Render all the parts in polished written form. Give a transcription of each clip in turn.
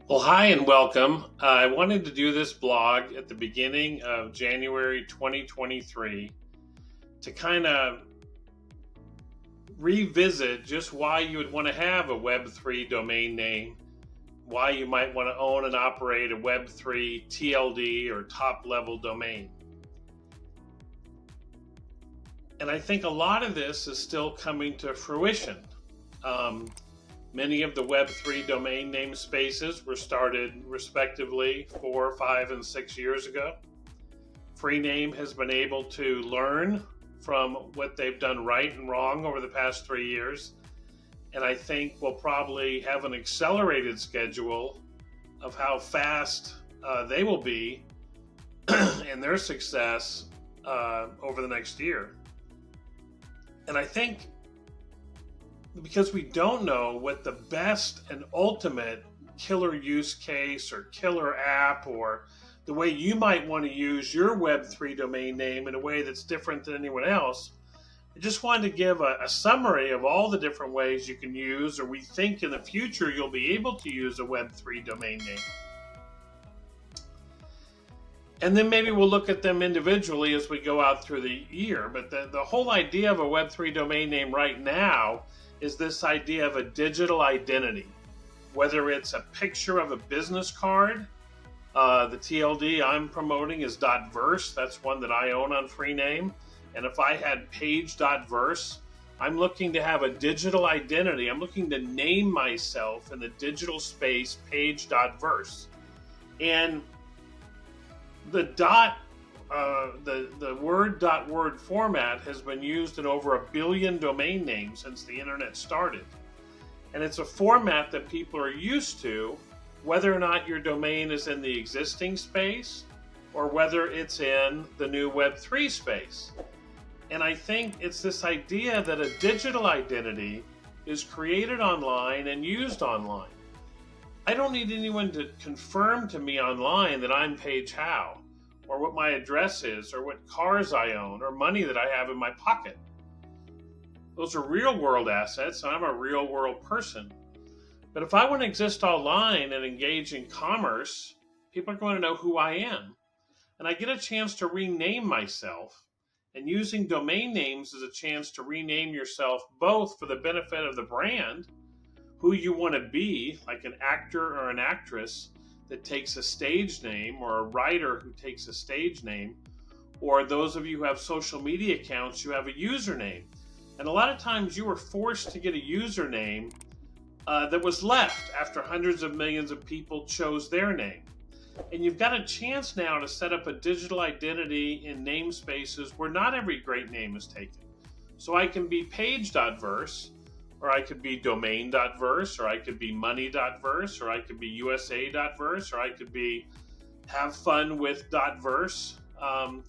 Well, hi and welcome. I wanted to do this blog at the beginning of January 2023 to kind of revisit just why you would want to have a Web3 domain name, why you might want to own and operate a Web3 TLD or top level domain. And I think a lot of this is still coming to fruition. Many of the Web3 domain namespaces were started respectively 4, 5, and 6 years ago. Freename has been able to learn from what they've done right and wrong over the past 3 years. And I think we'll probably have an accelerated schedule of how fast they will be in their success over the next year. And I think because we don't know what the best and ultimate killer use case or killer app or the way you might want to use your Web3 domain name in a way that's different than anyone else, I just wanted to give a summary of all the different ways you can use, or we think in the future you'll be able to use a Web3 domain name. And then maybe we'll look at them individually as we go out through the year. But the whole idea of a Web3 domain name right now is this idea of a digital identity. Whether it's a picture of a business card, the TLD I'm promoting is .verse. That's one that I own on Freename. And if I had page.verse, I'm looking to have a digital identity. I'm looking to name myself in the digital space page.verse. And the word format has been used in over 1 billion domain names since the internet started. And it's a format that people are used to, whether or not your domain is in the existing space or whether it's in the new Web3 space. And I think it's this idea that a digital identity is created online and used online. I don't need anyone to confirm to me online that I'm Paige Howe, or what my address is, or what cars I own, or money that I have in my pocket. Those are real world assets, and I'm a real world person. But if I want to exist online and engage in commerce, people are going to know who I am. And I get a chance to rename myself. And using domain names is a chance to rename yourself both for the benefit of the brand, who you want to be, like an actor or an actress that takes a stage name, or a writer who takes a stage name, or those of you who have social media accounts, you have a username. And a lot of times you were forced to get a username that was left after hundreds of millions of people chose their name. And you've got a chance now to set up a digital identity in namespaces where not every great name is taken. So I can be page.verse, or I could be domain.verse, or I could be money.verse, or I could be USA.verse, or I could be have fun with .verse. So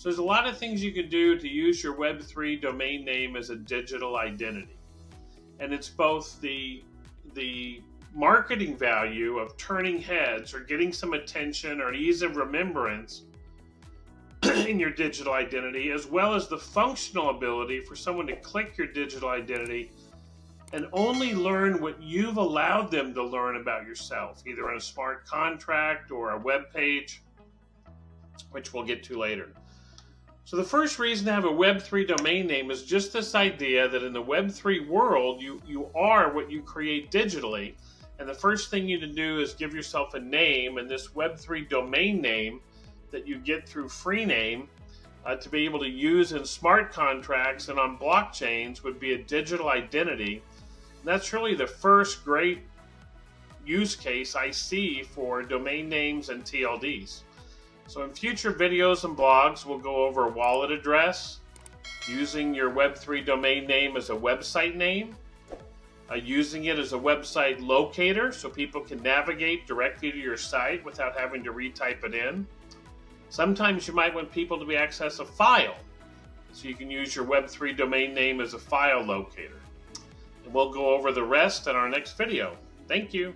there's a lot of things you can do to use your Web3 domain name as a digital identity. And it's both the marketing value of turning heads or getting some attention or ease of remembrance in your digital identity, as well as the functional ability for someone to click your digital identity and only learn what you've allowed them to learn about yourself, either in a smart contract or a web page, which we'll get to later. So the first reason to have a Web3 domain name is just this idea that in the Web3 world, you are what you create digitally. And the first thing you need to do is give yourself a name, and this Web3 domain name that you get through Freename to be able to use in smart contracts and on blockchains would be a digital identity. And that's really the first great use case I see for domain names and TLDs. So in future videos and blogs, we'll go over a wallet address, using your Web3 domain name as a website name, using it as a website locator so people can navigate directly to your site without having to retype it in. Sometimes you might want people to access a file, so you can use your Web3 domain name as a file locator. And we'll go over the rest in our next video. Thank you.